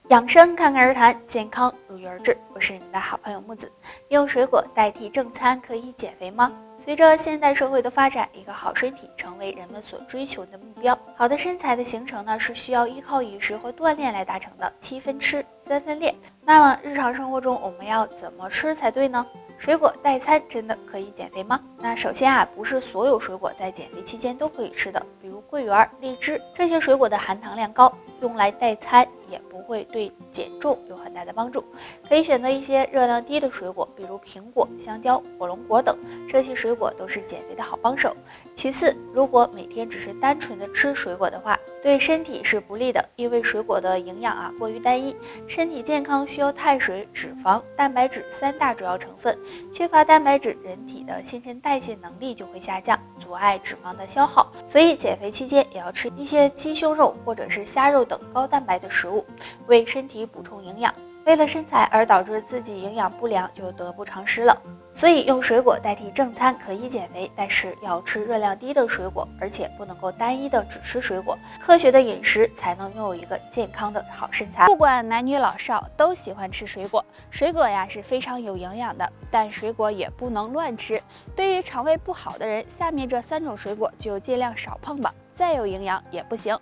养生侃侃而谈，健康如约而至。我是你们的好朋友木子。用水果代替正餐可以减肥吗？随着现代社会的发展，一个好身体成为人们所追求的目标。好的身材的形成呢，是需要依靠饮食和锻炼来达成的，7分吃3分练。那么日常生活中我们要怎么吃才对呢？水果代餐真的可以减肥吗？那首先不是所有水果在减肥期间都可以吃的，比如桂圆、荔枝这些水果的含糖量高，用来代餐也不会对减重有很大的帮助。可以选择一些热量低的水果，比如苹果、香蕉、火龙果等，这些水果都是减肥的好帮手。其次，如果每天只是单纯的吃水果的话，对身体是不利的，因为水果的营养过于单一，身体健康需要碳水、脂肪、蛋白质3大主要成分，缺乏蛋白质，人体的新陈代谢能力就会下降，阻碍脂肪的消耗。所以减肥期间也要吃一些鸡胸肉或者是虾肉等高蛋白的食物，为身体补充营养。为了身材而导致自己营养不良就得不偿失了。所以用水果代替正餐可以减肥，但是要吃热量低的水果，而且不能够单一的只吃水果。科学的饮食才能拥有一个健康的好身材。不管男女老少都喜欢吃水果，水果是非常有营养的，但水果也不能乱吃。对于肠胃不好的人，下面这3种水果就尽量少碰吧，再有营养也不行。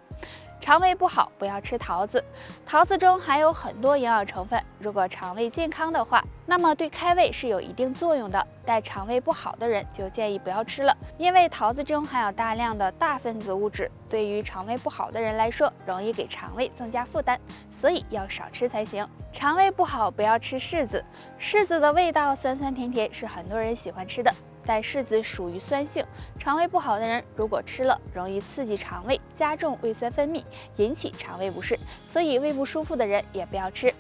肠胃不好不要吃桃子，桃子中含有很多营养成分，如果肠胃健康的话，那么对开胃是有一定作用的，但肠胃不好的人就建议不要吃了，因为桃子中含有大量的大分子物质，对于肠胃不好的人来说，容易给肠胃增加负担，所以要少吃才行。肠胃不好不要吃柿子，柿子的味道酸酸甜甜，是很多人喜欢吃的，但柿子属于酸性，肠胃不好的人如果吃了，容易刺激肠胃，加重胃酸分泌，引起肠胃不适，所以胃不舒服的人也不要吃。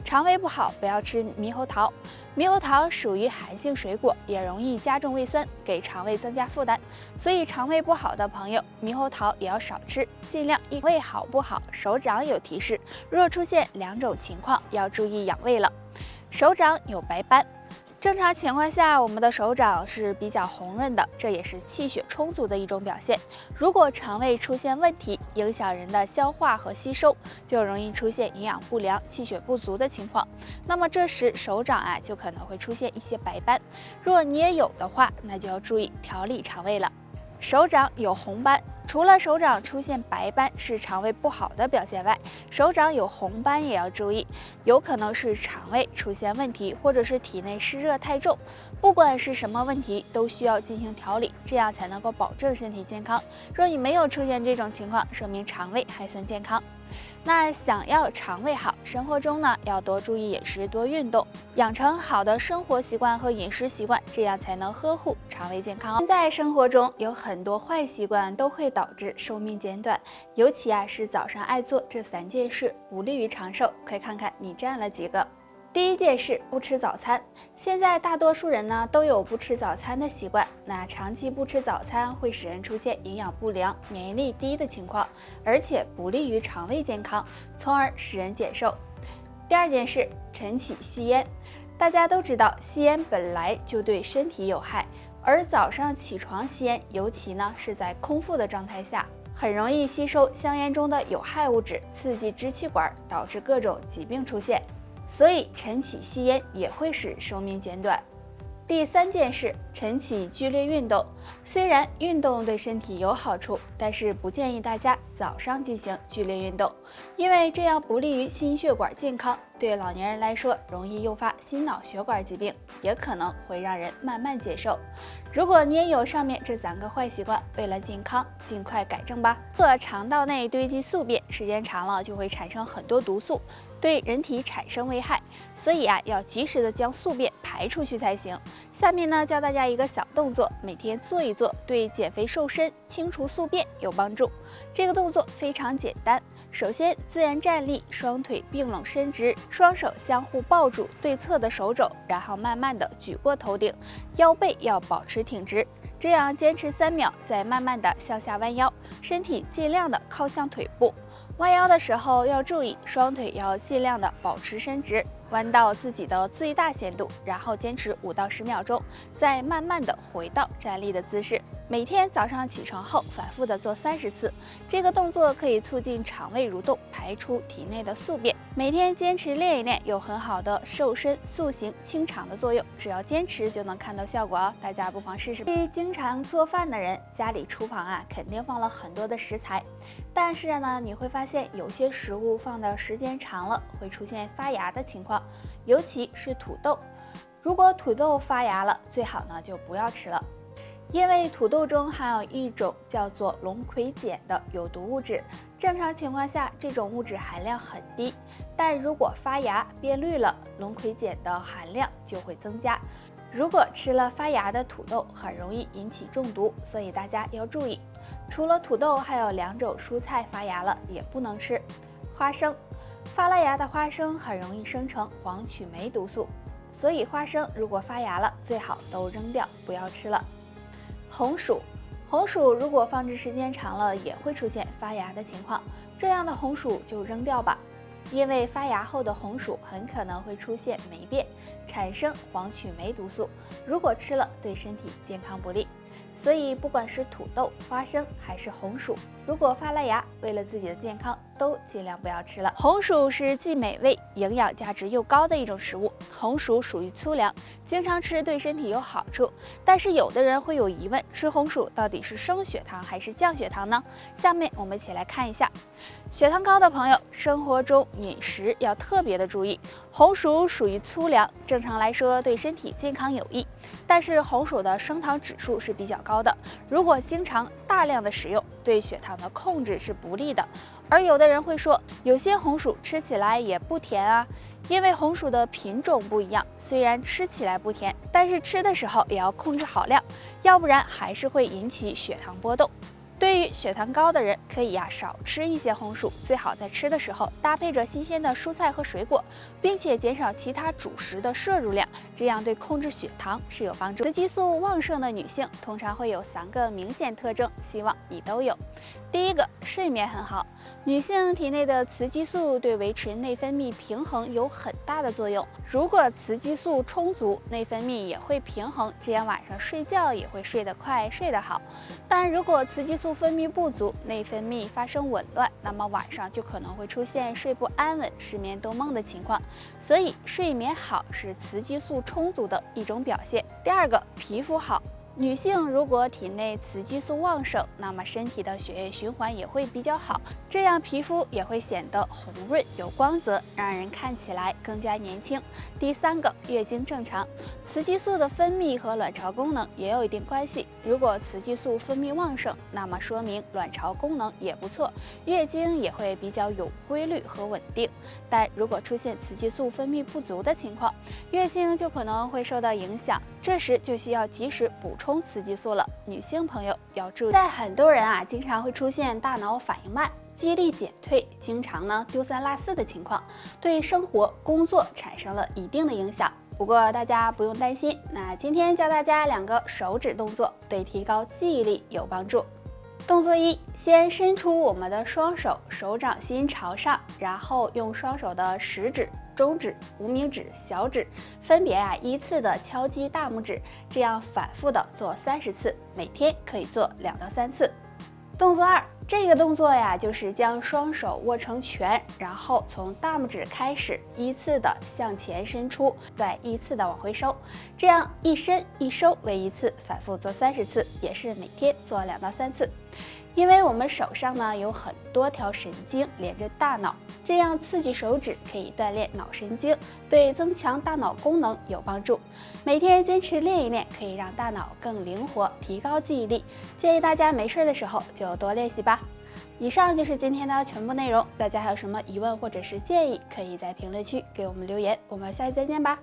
肠胃不好不要吃猕猴桃，猕猴桃属于寒性水果，也容易加重胃酸，给肠胃增加负担，所以肠胃不好的朋友，猕猴桃也要少吃，尽量胃好不好，手掌有提示，若出现2种情况，要注意养胃了。手掌有白斑。正常情况下，我们的手掌是比较红润的，这也是气血充足的一种表现。如果肠胃出现问题，影响人的消化和吸收，就容易出现营养不良、气血不足的情况。那么这时手掌就可能会出现一些白斑。若你也有的话，那就要注意调理肠胃了。手掌有红斑，除了手掌出现白斑是肠胃不好的表现外，手掌有红斑也要注意，有可能是肠胃出现问题，或者是体内湿热太重。不管是什么问题，都需要进行调理，这样才能够保证身体健康。若你没有出现这种情况，说明肠胃还算健康。那想要肠胃好，生活中呢要多注意饮食，多运动，养成好的生活习惯和饮食习惯，这样才能呵护肠胃健康。现在生活中有很多坏习惯都会导致寿命减短，尤其是早上爱做这3件事，不利于长寿。快看看你占了几个。第一件事，不吃早餐。现在大多数人呢都有不吃早餐的习惯，那长期不吃早餐会使人出现营养不良、免疫力低的情况，而且不利于肠胃健康，从而使人减寿。第二件事，晨起吸烟。大家都知道，吸烟本来就对身体有害，而早上起床吸烟，尤其呢是在空腹的状态下，很容易吸收香烟中的有害物质，刺激支气管，导致各种疾病出现。所以晨起吸烟也会使寿命减短。第3件事，晨起剧烈运动。虽然运动对身体有好处，但是不建议大家早上进行剧烈运动，因为这样不利于心血管健康，对老年人来说容易诱发心脑血管疾病，也可能会让人慢慢减寿。如果你也有上面这3个坏习惯，为了健康，尽快改正吧。肠道内堆积宿便，时间长了就会产生很多毒素，对人体产生危害，所以要及时的将宿便排出去才行。下面呢教大家一个小动作，每天做一做，对减肥瘦身、清除宿便有帮助。这个动作非常简单，首先自然站立，双腿并拢伸直，双手相互抱住对侧的手肘，然后慢慢的举过头顶，腰背要保持挺直。这样坚持3秒，再慢慢的向下弯腰，身体尽量的靠向腿部。弯腰的时候要注意，双腿要尽量的保持伸直，弯到自己的最大限度，然后坚持5到10秒钟，再慢慢的回到站立的姿势。每天早上起床后反复的做30次，这个动作可以促进肠胃蠕动，排出体内的宿便。每天坚持练一练，有很好的瘦身、塑形、清肠的作用。只要坚持就能看到效果哦，大家不妨试试。对于经常做饭的人，家里厨房肯定放了很多的食材，但是呢，你会发现有些食物放的时间长了，会出现发芽的情况，尤其是土豆。如果土豆发芽了，最好呢就不要吃了。因为土豆中含有一种叫做龙葵碱的有毒物质，正常情况下这种物质含量很低，但如果发芽变绿了，龙葵碱的含量就会增加。如果吃了发芽的土豆，很容易引起中毒，所以大家要注意。除了土豆，还有2种蔬菜发芽了也不能吃。花生，发了芽的花生很容易生成黄曲霉毒素，所以花生如果发芽了，最好都扔掉，不要吃了。红薯如果放置时间长了，也会出现发芽的情况，这样的红薯就扔掉吧，因为发芽后的红薯很可能会出现霉变，产生黄曲霉毒素，如果吃了对身体健康不利。所以不管是土豆、花生还是红薯，如果发了芽，为了自己的健康，都尽量不要吃了。红薯是既美味、营养价值又高的一种食物。红薯属于粗粮，经常吃对身体有好处。但是有的人会有疑问，吃红薯到底是升血糖还是降血糖呢？下面我们一起来看一下。血糖高的朋友，生活中饮食要特别的注意。红薯属于粗粮，正常来说对身体健康有益，但是红薯的升糖指数是比较高的，如果经常大量的食用，对血糖的控制是不利的。而有的人会说，有些红薯吃起来也不甜啊，因为红薯的品种不一样，虽然吃起来不甜，但是吃的时候也要控制好量，要不然还是会引起血糖波动。对于血糖高的人，可以少吃一些红薯，最好在吃的时候搭配着新鲜的蔬菜和水果，并且减少其他主食的摄入量，这样对控制血糖是有帮助。雌激素旺盛的女性通常会有3个明显特征，希望你都有。第一个，睡眠很好。女性体内的雌激素对维持内分泌平衡有很大的作用，如果雌激素充足，内分泌也会平衡，这样晚上睡觉也会睡得快，睡得好。但如果雌激素分泌不足，内分泌发生紊乱，那么晚上就可能会出现睡不安稳、失眠多梦的情况。所以睡眠好是雌激素充足的一种表现。第二个，皮肤好。女性如果体内雌激素旺盛，那么身体的血液循环也会比较好，这样皮肤也会显得红润有光泽，让人看起来更加年轻。第3个，月经正常。雌激素的分泌和卵巢功能也有一定关系，如果雌激素分泌旺盛，那么说明卵巢功能也不错，月经也会比较有规律和稳定。但如果出现雌激素分泌不足的情况，月经就可能会受到影响，这时就需要及时补充雌激素了。女性朋友要注意。在很多人经常会出现大脑反应慢、记忆力减退，经常丢三落四的情况，对生活工作产生了一定的影响。不过大家不用担心，那今天教大家2个手指动作，对提高记忆力有帮助。动作1，先伸出我们的双手，手掌心朝上，然后用双手的食指、中指、无名指、小指分别依次的敲击大拇指，这样反复的做30次，每天可以做2到3次。动作2，这个动作就是将双手握成拳，然后从大拇指开始依次的向前伸出，再依次的往回收，这样一伸一收为一次，反复做30次，也是每天做2到3次。因为我们手上有很多条神经连着大脑，这样刺激手指可以锻炼脑神经，对增强大脑功能有帮助。每天坚持练一练，可以让大脑更灵活，提高记忆力。建议大家没事的时候就多练习吧。以上就是今天的全部内容，大家还有什么疑问或者是建议，可以在评论区给我们留言。我们下期再见吧。